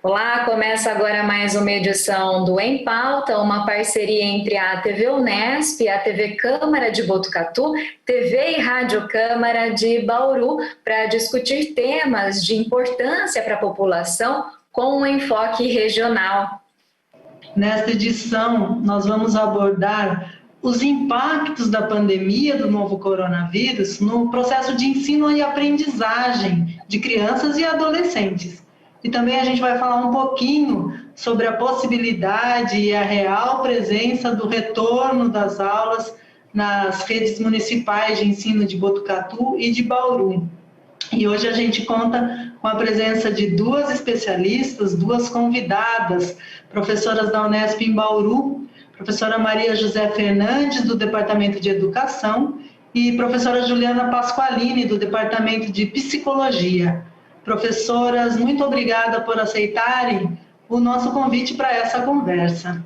Olá, começa agora mais uma edição do Em Pauta, uma parceria entre a TV Unesp, a TV Câmara de Botucatu, TV e Rádio Câmara de Bauru, para discutir temas de importância para a população com um enfoque regional. Nesta edição, nós vamos abordar os impactos da pandemia do novo coronavírus no processo de ensino e aprendizagem de crianças e adolescentes. E também a gente vai falar um pouquinho sobre a possibilidade e a real presença do retorno das aulas nas redes municipais de ensino de Botucatu e de Bauru. E hoje a gente conta com a presença de duas especialistas, duas convidadas, professoras da Unesp em Bauru, professora Maria José Fernandes, do Departamento de Educação, e professora Juliana Pasqualini, do Departamento de Psicologia. Professoras, muito obrigada por aceitarem o nosso convite para essa conversa.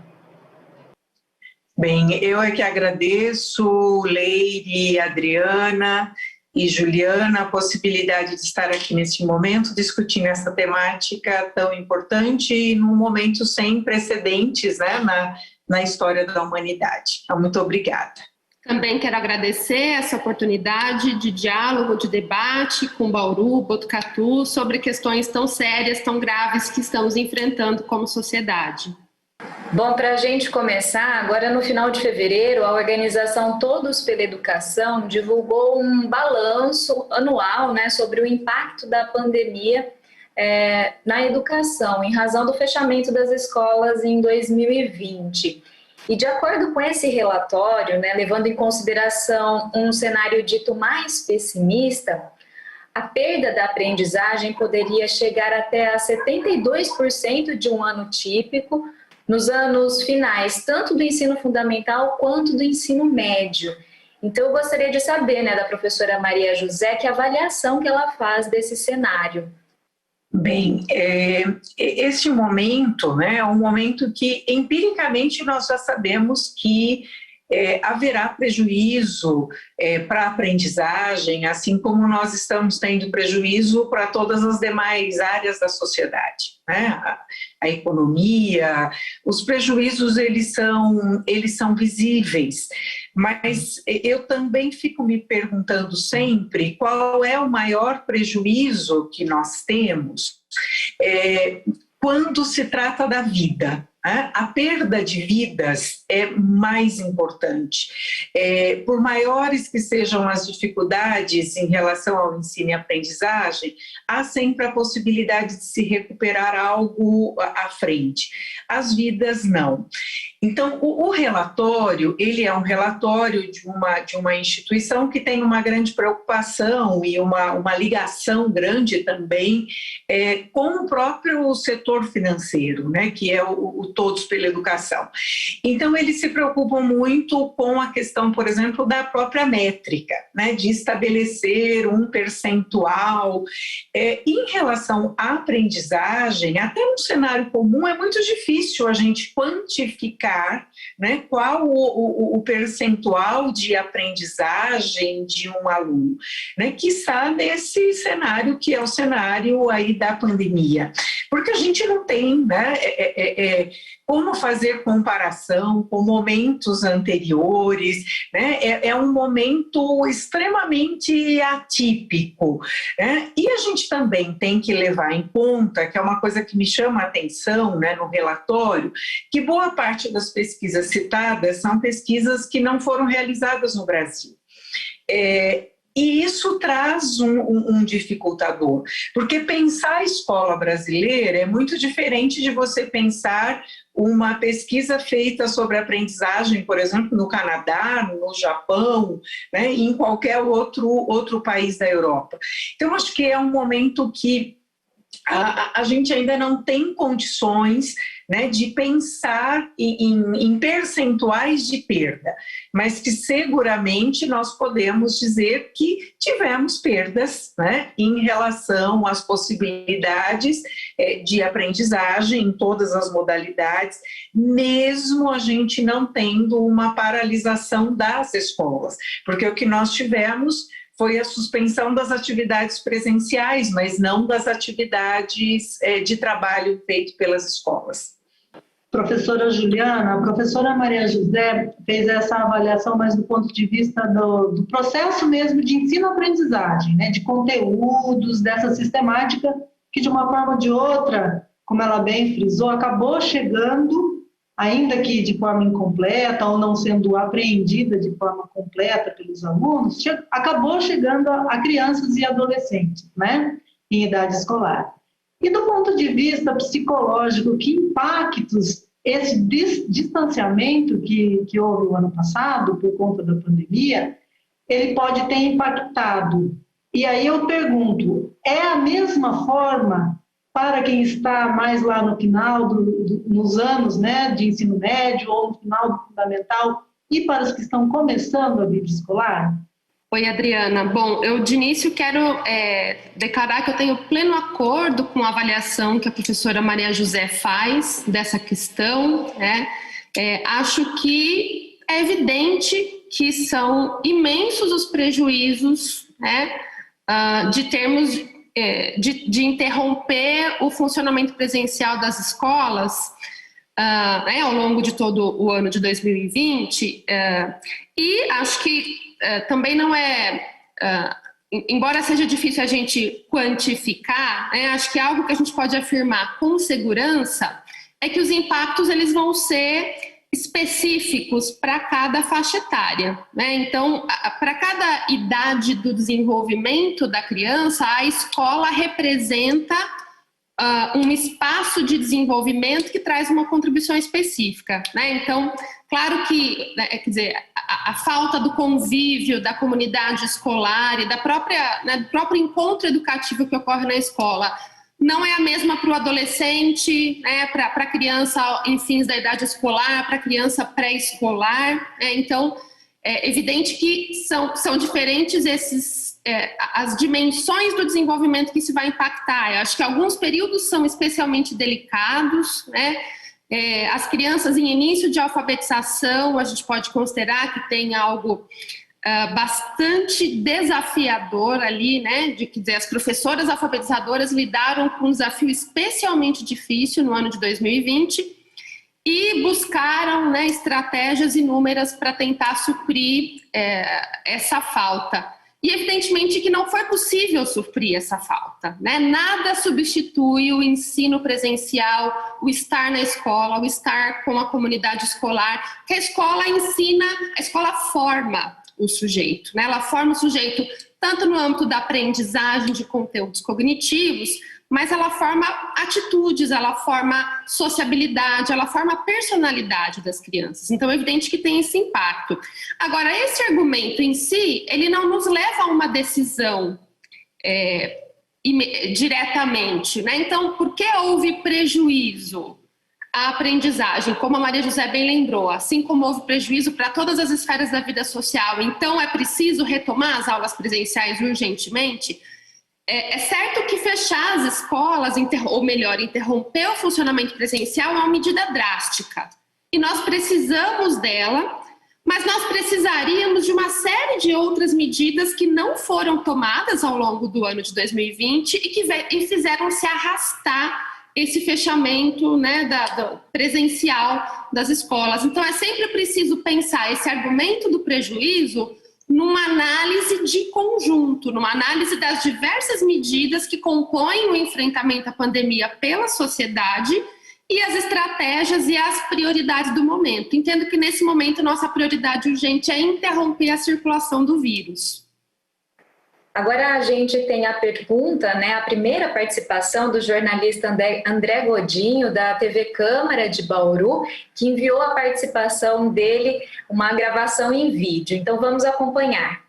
Bem, eu é que agradeço, Leire, Adriana e Juliana, a possibilidade de estar aqui neste momento discutindo essa temática tão importante e num momento sem precedentes, né, na história da humanidade. Então, muito obrigada. Também quero agradecer essa oportunidade de diálogo, de debate com Bauru, Botucatu, sobre questões tão sérias, tão graves que estamos enfrentando como sociedade. Bom, para a gente começar, agora no final de fevereiro, a organização Todos pela Educação divulgou um balanço anual, né, sobre o impacto da pandemia na educação, em razão do fechamento das escolas em 2020. E de acordo com esse relatório, né, levando em consideração um cenário dito mais pessimista, a perda da aprendizagem poderia chegar até a 72% de um ano típico, nos anos finais, tanto do ensino fundamental quanto do ensino médio. Então, eu gostaria de saber, né, da professora Maria José, que avaliação que ela faz desse cenário. Bem, este momento, né, é um momento que, empiricamente, nós já sabemos que haverá prejuízo para a aprendizagem, assim como nós estamos tendo prejuízo para todas as demais áreas da sociedade, né? A economia, os prejuízos eles são visíveis, mas eu também fico me perguntando sempre qual é o maior prejuízo que nós temos quando se trata da vida. A perda de vidas é mais importante. Por maiores que sejam as dificuldades em relação ao ensino e aprendizagem, há sempre a possibilidade de se recuperar algo à frente. As vidas não. Então, o relatório, ele é um relatório de uma instituição que tem uma grande preocupação e uma ligação grande também com o próprio setor financeiro, né, que é o Todos pela Educação. Então, eles se preocupam muito com a questão, por exemplo, da própria métrica, né, de estabelecer um percentual. Em relação à aprendizagem, até no cenário comum é muito difícil a gente quantificar, né, qual o percentual de aprendizagem de um aluno, né, quiçá nesse cenário que é o cenário aí da pandemia, porque a gente não tem, né, como fazer comparação com momentos anteriores, né? É um momento extremamente atípico, né? E a gente também tem que levar em conta, que é uma coisa que me chama a atenção, né, no relatório, que boa parte das pesquisas citadas são pesquisas que não foram realizadas no Brasil. E isso traz um dificultador, porque pensar a escola brasileira é muito diferente de você pensar uma pesquisa feita sobre aprendizagem, por exemplo, no Canadá, no Japão, né, e em qualquer outro país da Europa. Então, acho que é um momento que a gente ainda não tem condições, né, de pensar em percentuais de perda, mas que seguramente nós podemos dizer que tivemos perdas, né, em relação às possibilidades de aprendizagem em todas as modalidades, mesmo a gente não tendo uma paralisação das escolas, porque o que nós tivemos foi a suspensão das atividades presenciais, mas não das atividades de trabalho feito pelas escolas. Professora Juliana, a professora Maria José fez essa avaliação mais do ponto de vista do processo mesmo de ensino-aprendizagem, né, de conteúdos, dessa sistemática que de uma forma ou de outra, como ela bem frisou, acabou chegando, ainda que de forma incompleta ou não sendo apreendida de forma completa pelos alunos, acabou chegando a crianças e adolescentes, né, em idade escolar. E do ponto de vista psicológico, que impactos esse distanciamento que houve o ano passado, por conta da pandemia, ele pode ter impactado? E aí eu pergunto, é a mesma forma para quem está mais lá no final, nos anos, né, de ensino médio ou no final do fundamental, e para os que estão começando a vida escolar? Oi, Adriana. Bom, eu de início quero declarar que eu tenho pleno acordo com a avaliação que a professora Maria José faz dessa questão, né? Acho que é evidente que são imensos os prejuízos, né, de termos de interromper o funcionamento presencial das escolas ao longo de todo o ano de 2020, e acho que também não embora seja difícil a gente quantificar, acho que algo que a gente pode afirmar com segurança é que os impactos eles vão ser específicos para cada faixa etária, né? Então, para cada idade do desenvolvimento da criança, a escola representa um espaço de desenvolvimento que traz uma contribuição específica, né? Então, claro que, quer dizer, a falta do convívio da comunidade escolar e do próprio encontro educativo que ocorre na escola não é a mesma para o adolescente, né, para a criança em fins da idade escolar, para a criança pré-escolar, né? Então, é evidente que são diferentes as dimensões do desenvolvimento que isso vai impactar. Eu acho que alguns períodos são especialmente delicados, né? As crianças em início de alfabetização, a gente pode considerar que tem algo bastante desafiador ali, né? Quer dizer, as professoras alfabetizadoras lidaram com um desafio especialmente difícil no ano de 2020 e buscaram, né, estratégias inúmeras para tentar suprir essa falta. E evidentemente que não foi possível suprir essa falta, né? Nada substitui o ensino presencial, o estar na escola, o estar com a comunidade escolar, que a escola ensina, a escola forma o sujeito, né? Ela forma o sujeito tanto no âmbito da aprendizagem de conteúdos cognitivos, mas ela forma atitudes, ela forma sociabilidade, ela forma a personalidade das crianças. Então é evidente que tem esse impacto. Agora, esse argumento em si, ele não nos leva a uma decisão diretamente, né? Então, por que houve prejuízo à aprendizagem? Como a Maria José bem lembrou, assim como houve prejuízo para todas as esferas da vida social, então é preciso retomar as aulas presenciais urgentemente? É certo que fechar as escolas, ou melhor, interromper o funcionamento presencial é uma medida drástica. E nós precisamos dela, mas nós precisaríamos de uma série de outras medidas que não foram tomadas ao longo do ano de 2020 e fizeram se arrastar esse fechamento, né, presencial das escolas. Então, é sempre preciso pensar esse argumento do prejuízo numa análise de conjunto, numa análise das diversas medidas que compõem o enfrentamento à pandemia pela sociedade e as estratégias e as prioridades do momento. Entendo que nesse momento nossa prioridade urgente é interromper a circulação do vírus. Agora a gente tem a pergunta, né, a primeira participação do jornalista André Godinho, da TV Câmara de Bauru, que enviou a participação dele, uma gravação em vídeo. Então vamos acompanhar.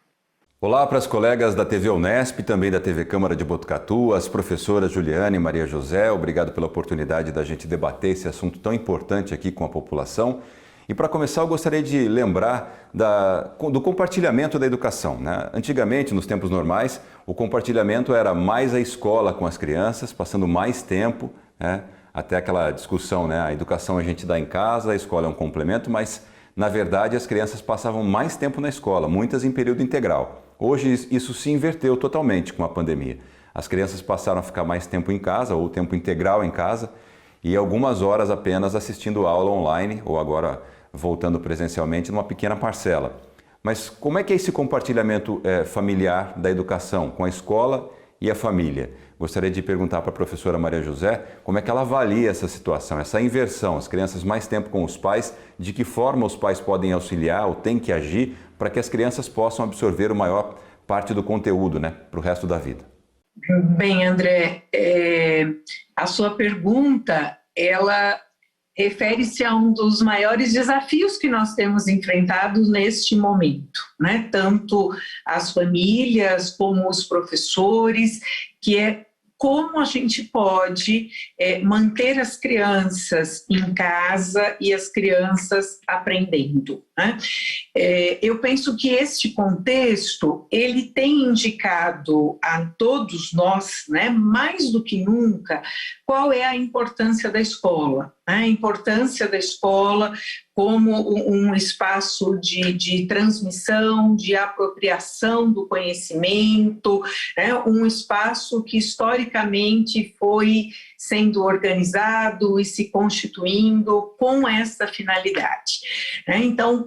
Olá para as colegas da TV Unesp, também da TV Câmara de Botucatu, as professoras Juliana e Maria José, obrigado pela oportunidade da gente debater esse assunto tão importante aqui com a população. E para começar, eu gostaria de lembrar do compartilhamento da educação, né? Antigamente, nos tempos normais, o compartilhamento era mais a escola com as crianças, passando mais tempo, né? Até aquela discussão, né? A educação a gente dá em casa, a escola é um complemento, mas, na verdade, as crianças passavam mais tempo na escola, muitas em período integral. Hoje isso se inverteu totalmente com a pandemia. As crianças passaram a ficar mais tempo em casa, ou tempo integral em casa, e algumas horas apenas assistindo aula online, ou agora voltando presencialmente numa pequena parcela. Mas como é que é esse compartilhamento familiar da educação com a escola e a família? Gostaria de perguntar para a professora Maria José como é que ela avalia essa situação, essa inversão, as crianças mais tempo com os pais, de que forma os pais podem auxiliar ou têm que agir para que as crianças possam absorver a maior parte do conteúdo, né, para o resto da vida. Bem, André, a sua pergunta, ela refere-se a um dos maiores desafios que nós temos enfrentado neste momento, né? Tanto as famílias como os professores, que é como a gente pode manter as crianças em casa e as crianças aprendendo, né? Eu penso que este contexto, ele tem indicado a todos nós, né, mais do que nunca, qual é a importância da escola, né? A importância da escola como um espaço de transmissão, de apropriação do conhecimento, né? Um espaço que historicamente foi sendo organizado e se constituindo com essa finalidade, né? Então,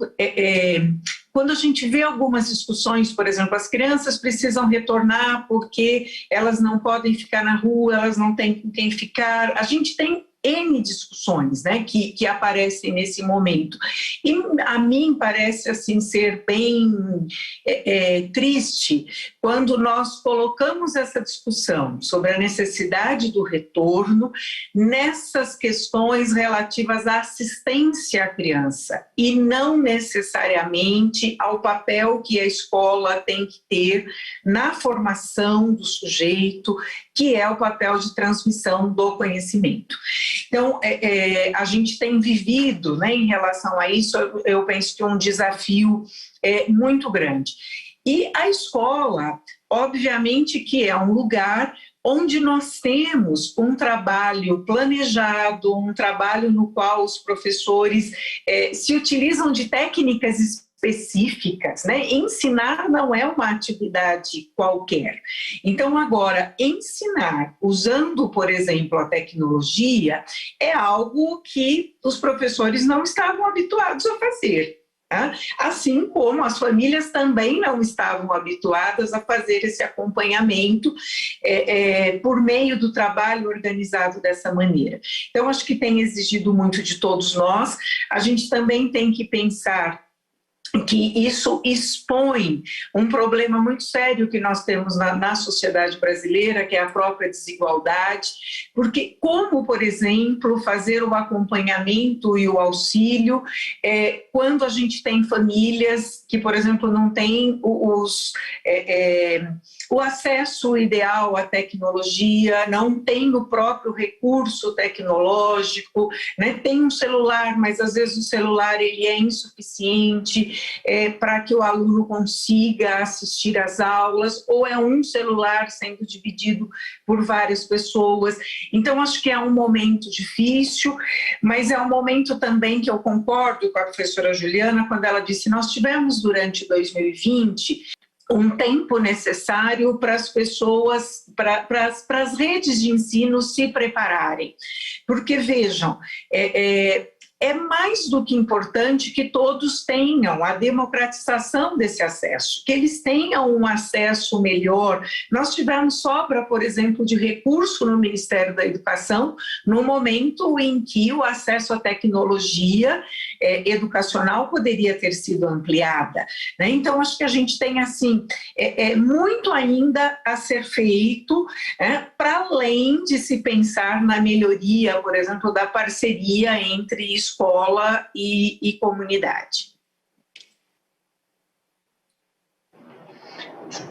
quando a gente vê algumas discussões, por exemplo, as crianças precisam retornar porque elas não podem ficar na rua, elas não têm com quem ficar, a gente tem N discussões, né, que aparecem nesse momento. E a mim parece assim ser bem triste quando nós colocamos essa discussão sobre a necessidade do retorno nessas questões relativas à assistência à criança e não necessariamente ao papel que a escola tem que ter na formação do sujeito, que é o papel de transmissão do conhecimento. Então, a gente tem vivido, né, em relação a isso, eu penso que um desafio muito grande. E a escola, obviamente que é um lugar onde nós temos um trabalho planejado, um trabalho no qual os professores se utilizam de técnicas específicas, né? Ensinar não é uma atividade qualquer. Então, agora, ensinar usando, por exemplo, a tecnologia é algo que os professores não estavam habituados a fazer. Tá? Assim como as famílias também não estavam habituadas a fazer esse acompanhamento por meio do trabalho organizado dessa maneira. Então, acho que tem exigido muito de todos nós. A gente também tem que pensar que isso expõe um problema muito sério que nós temos na sociedade brasileira, que é a própria desigualdade, porque como, por exemplo, fazer o acompanhamento e o auxílio quando a gente tem famílias que, por exemplo, não têm o acesso ideal à tecnologia, não tem o próprio recurso tecnológico, né? Tem um celular, mas às vezes o celular ele é insuficiente para que o aluno consiga assistir às aulas, ou é um celular sendo dividido por várias pessoas. Então, acho que é um momento difícil, mas é um momento também que eu concordo com a professora Juliana quando ela disse: nós tivemos durante 2020 um tempo necessário para as pessoas, para as redes de ensino se prepararem. Porque, vejam, é mais do que importante que todos tenham a democratização desse acesso, que eles tenham um acesso melhor. Nós tivemos sobra, por exemplo, de recurso no Ministério da Educação, no momento em que o acesso à tecnologia educacional poderia ter sido ampliada, né? Então, acho que a gente tem, assim, muito ainda a ser feito, para além de se pensar na melhoria, por exemplo, da parceria entre escola e comunidade.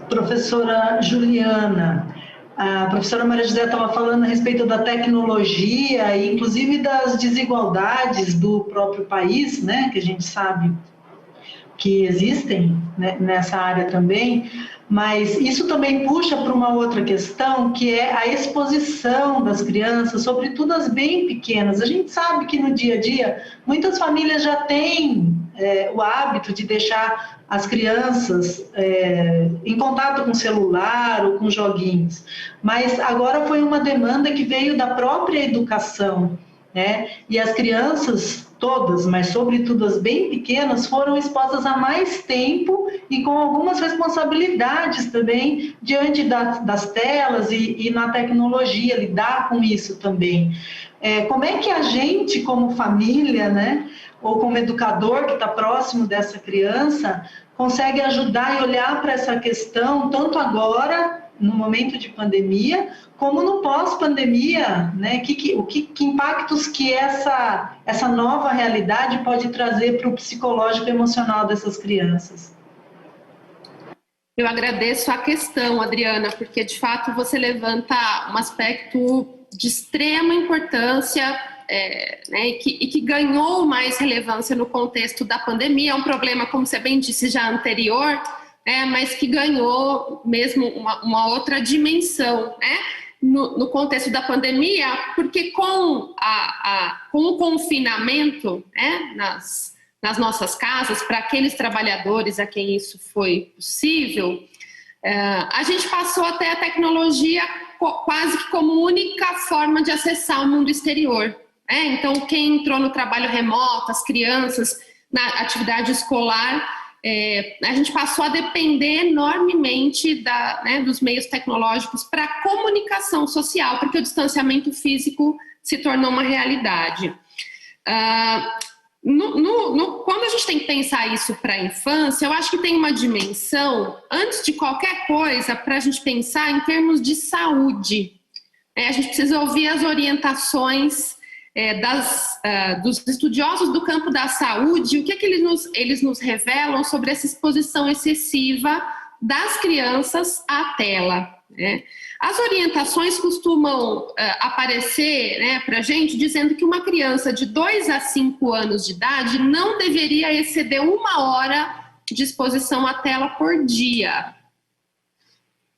Professora Juliana, a professora Maria José estava falando a respeito da tecnologia e inclusive das desigualdades do próprio país, né, que a gente sabe que existem, né, nessa área também, mas isso também puxa para uma outra questão, que é a exposição das crianças, sobretudo as bem pequenas. A gente sabe que no dia a dia muitas famílias já têm o hábito de deixar as crianças em contato com o celular ou com joguinhos, mas agora foi uma demanda que veio da própria educação, né? E as crianças todas, mas sobretudo as bem pequenas, foram expostas a mais tempo e com algumas responsabilidades também diante das telas e na tecnologia, lidar com isso também. Como é que a gente, como família, né, ou como educador que está próximo dessa criança, consegue ajudar e olhar para essa questão, tanto agora, no momento de pandemia, como no pós-pandemia, né? Que impactos que essa nova realidade pode trazer para o psicológico e emocional dessas crianças? Eu agradeço a questão, Adriana, porque de fato você levanta um aspecto de extrema importância, né, e que ganhou mais relevância no contexto da pandemia. É um problema, como você bem disse, já anterior, mas que ganhou mesmo uma outra dimensão, né, no contexto da pandemia, porque com o confinamento, né, nas nossas casas, para aqueles trabalhadores a quem isso foi possível, a gente passou a ter a tecnologia quase que como única forma de acessar o mundo exterior. Então, quem entrou no trabalho remoto, as crianças na atividade escolar, a gente passou a depender enormemente dos meios tecnológicos para a comunicação social, porque o distanciamento físico se tornou uma realidade. Quando a gente tem que pensar isso para a infância, eu acho que tem uma dimensão, antes de qualquer coisa, para a gente pensar em termos de saúde. A gente precisa ouvir as orientações dos estudiosos do campo da saúde, o que eles nos revelam sobre essa exposição excessiva das crianças à tela. As orientações costumam aparecer, para a gente dizendo que uma criança de 2 a 5 anos de idade não deveria exceder 1 hora de exposição à tela por dia.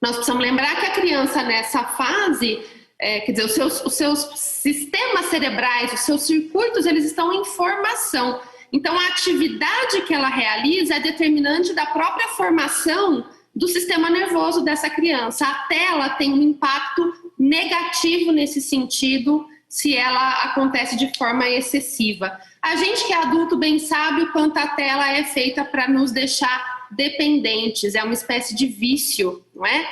Nós precisamos lembrar que a criança nessa fase, quer dizer, os seus sistemas cerebrais, os seus circuitos, eles estão em formação. Então, a atividade que ela realiza é determinante da própria formação do sistema nervoso dessa criança. A tela tem um impacto negativo nesse sentido se ela acontece de forma excessiva. A gente que é adulto bem sabe o quanto a tela é feita para nos deixar dependentes, é uma espécie de vício, não é?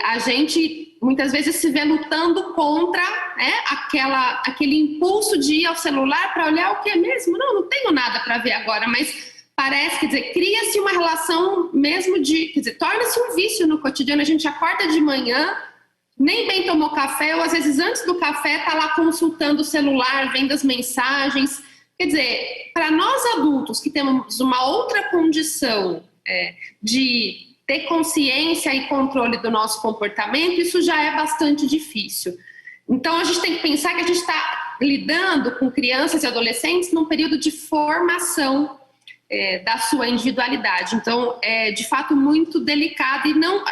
A gente muitas vezes se vê lutando contra aquele impulso de ir ao celular para olhar o que é mesmo. Não tenho nada para ver agora, mas parece, quer dizer, cria-se uma relação mesmo torna-se um vício no cotidiano. A gente acorda de manhã, nem bem tomou café, ou às vezes antes do café está lá consultando o celular, vendo as mensagens. Quer dizer, para nós adultos que temos uma outra condição de ter consciência e controle do nosso comportamento, isso já é bastante difícil. Então, a gente tem que pensar que a gente está lidando com crianças e adolescentes num período de formação da sua individualidade. Então, é de fato muito delicado e não,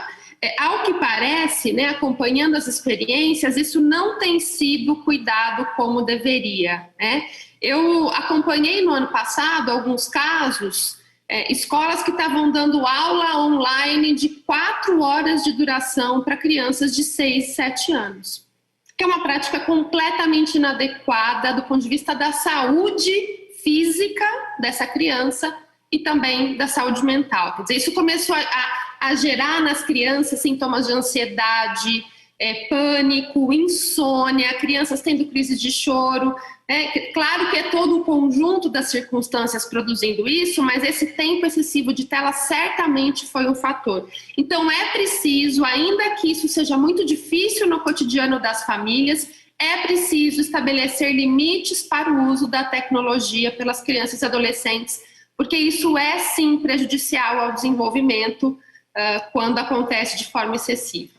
ao que parece, acompanhando as experiências, isso não tem sido cuidado como deveria. Eu acompanhei no ano passado alguns casos, escolas que estavam dando aula online de 4 horas de duração para crianças de 6, 7 anos, que é uma prática completamente inadequada do ponto de vista da saúde física dessa criança e também da saúde mental. Quer dizer, isso começou a gerar nas crianças sintomas de ansiedade, pânico, insônia, crianças tendo crises de choro. Claro que é todo o conjunto das circunstâncias produzindo isso, mas esse tempo excessivo de tela certamente foi um fator. Então é preciso, ainda que isso seja muito difícil no cotidiano das famílias, é preciso estabelecer limites para o uso da tecnologia pelas crianças e adolescentes, porque isso é sim prejudicial ao desenvolvimento quando acontece de forma excessiva.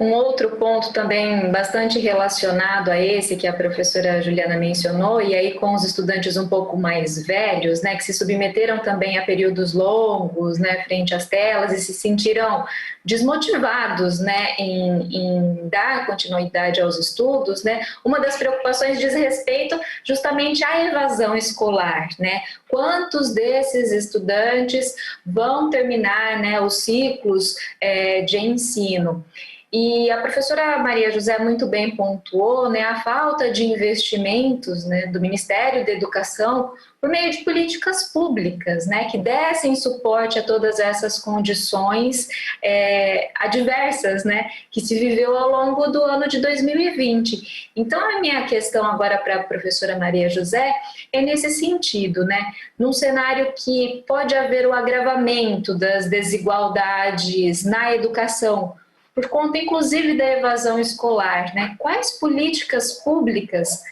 Um outro ponto também bastante relacionado a esse que a professora Juliana mencionou, e aí com os estudantes um pouco mais velhos, né, que se submeteram também a períodos longos, né, frente às telas e se sentiram desmotivados, né, em dar continuidade aos estudos, né, uma das preocupações diz respeito justamente à evasão escolar, né, quantos desses estudantes vão terminar, né, os ciclos de ensino. E a professora Maria José muito bem pontuou, né, a falta de investimentos, né, do Ministério da Educação por meio de políticas públicas, né, que dessem suporte a todas essas condições adversas, né, que se viveu ao longo do ano de 2020. Então, a minha questão agora para a professora Maria José é nesse sentido, né, num cenário que pode haver o agravamento das desigualdades na educação, por conta, inclusive, da evasão escolar, né? Quais políticas públicas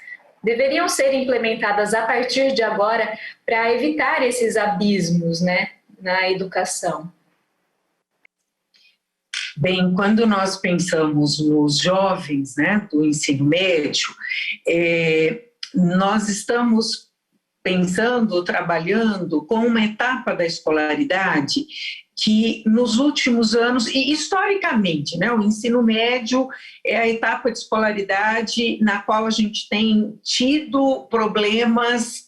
deveriam ser implementadas a partir de agora para evitar esses abismos, né, na educação? Bem, quando nós pensamos nos jovens, né, do ensino médio, nós estamos pensando, trabalhando com uma etapa da escolaridade que nos últimos anos, e historicamente, né, o ensino médio é a etapa de escolaridade na qual a gente tem tido problemas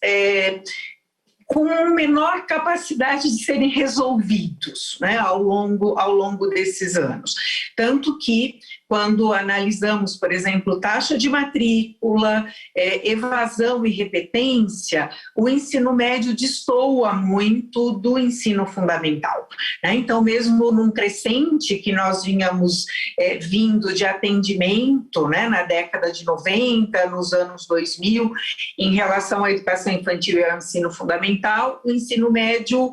com menor capacidade de serem resolvidos, né, ao longo desses anos. Tanto que, quando analisamos, por exemplo, taxa de matrícula, evasão e repetência, o ensino médio destoa muito do ensino fundamental, né? Então, mesmo num crescente que nós vínhamos vindo de atendimento, né, na década de 90, nos anos 2000, em relação à educação infantil e ao ensino fundamental, o ensino médio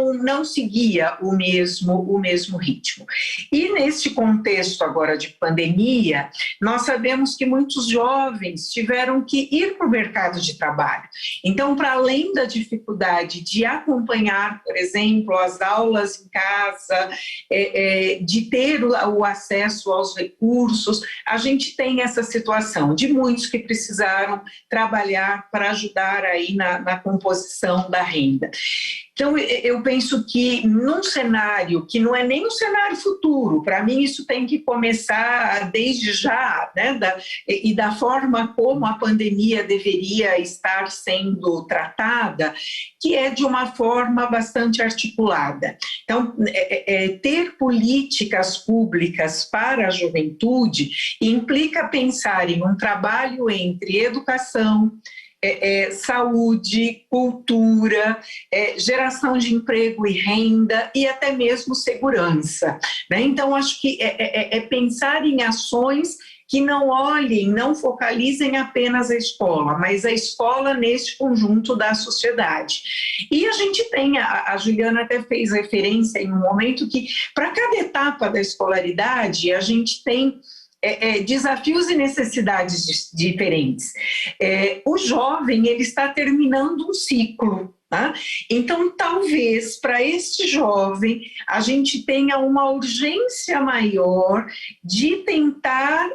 não seguia o mesmo ritmo. E neste contexto agora de pandemia, nós sabemos que muitos jovens tiveram que ir para o mercado de trabalho. Então, para além da dificuldade de acompanhar, por exemplo, as aulas em casa, de ter o acesso aos recursos, a gente tem essa situação de muitos que precisaram trabalhar para ajudar aí na composição da renda. Então, eu penso que num cenário que não é nem um cenário futuro, para mim isso tem que começar desde já, né, e da forma como a pandemia deveria estar sendo tratada, que é de uma forma bastante articulada. Então, ter políticas públicas para a juventude implica pensar em um trabalho entre educação, saúde, cultura, geração de emprego e renda e até mesmo segurança, né? Então, acho que é pensar em ações que não olhem, não focalizem apenas a escola, mas a escola neste conjunto da sociedade. E a gente tem, a Juliana até fez referência em um momento que, para cada etapa da escolaridade, a gente tem desafios e necessidades diferentes. O jovem, ele está terminando um ciclo, tá? Então, talvez, para este jovem, a gente tenha uma urgência maior de tentar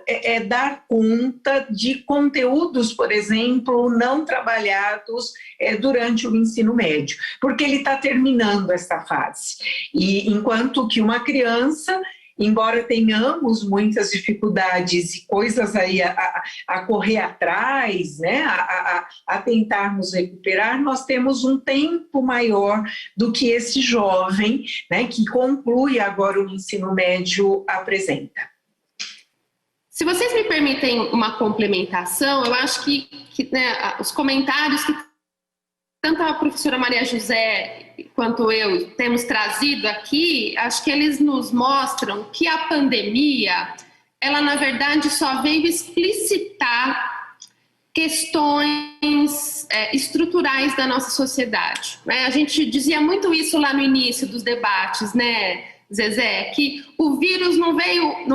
dar conta de conteúdos, por exemplo, não trabalhados durante o ensino médio, porque ele está terminando essa fase. E enquanto que uma criança, embora tenhamos muitas dificuldades e coisas aí a correr atrás, né, a tentarmos recuperar, nós temos um tempo maior do que esse jovem, né, que conclui agora o ensino médio apresenta. Se vocês me permitem uma complementação, eu acho que né, os comentários que tanto a professora Maria José quanto eu temos trazido aqui, acho que eles nos mostram que a pandemia, ela na verdade só veio explicitar questões estruturais da nossa sociedade, né? A gente dizia muito isso lá no início dos debates, né, Zezé, que o vírus não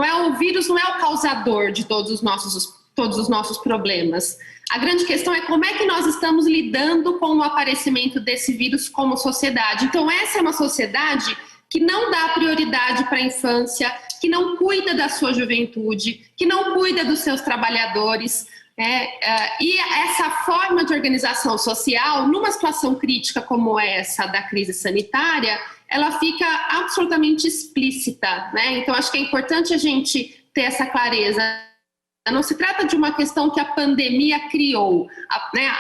é o causador de todos os nossos problemas. A grande questão é como é que nós estamos lidando com o aparecimento desse vírus como sociedade. Então, essa é uma sociedade que não dá prioridade para a infância, que não cuida da sua juventude, que não cuida dos seus trabalhadores. E essa forma de organização social, numa situação crítica como essa da crise sanitária, ela fica absolutamente explícita, né? Então, acho que é importante a gente ter essa clareza. Não se trata de uma questão que a pandemia criou, né?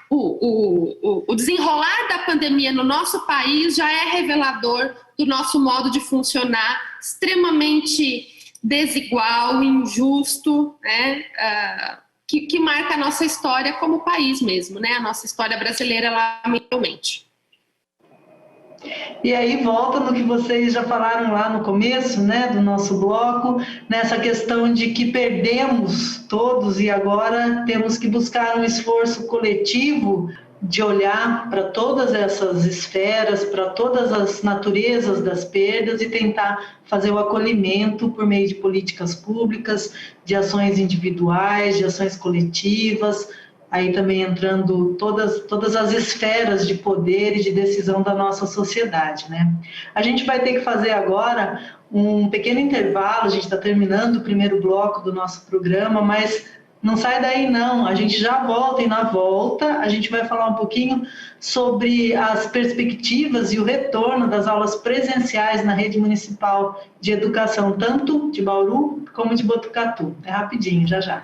O desenrolar da pandemia no nosso país já é revelador do nosso modo de funcionar, extremamente desigual, injusto, né? Que marca a nossa história como país mesmo, né? A nossa história brasileira, lamentavelmente. E aí volta no que vocês já falaram lá no começo, né, do nosso bloco, nessa questão de que perdemos todos e agora temos que buscar um esforço coletivo de olhar para todas essas esferas, para todas as naturezas das perdas e tentar fazer o acolhimento por meio de políticas públicas, de ações individuais, de ações coletivas, aí também entrando todas as esferas de poder e de decisão da nossa sociedade, né? A gente vai ter que fazer agora um pequeno intervalo, a gente está terminando o primeiro bloco do nosso programa, mas não sai daí não, a gente já volta e na volta a gente vai falar um pouquinho sobre as perspectivas e o retorno das aulas presenciais na rede municipal de educação, tanto de Bauru como de Botucatu. É rapidinho, já já.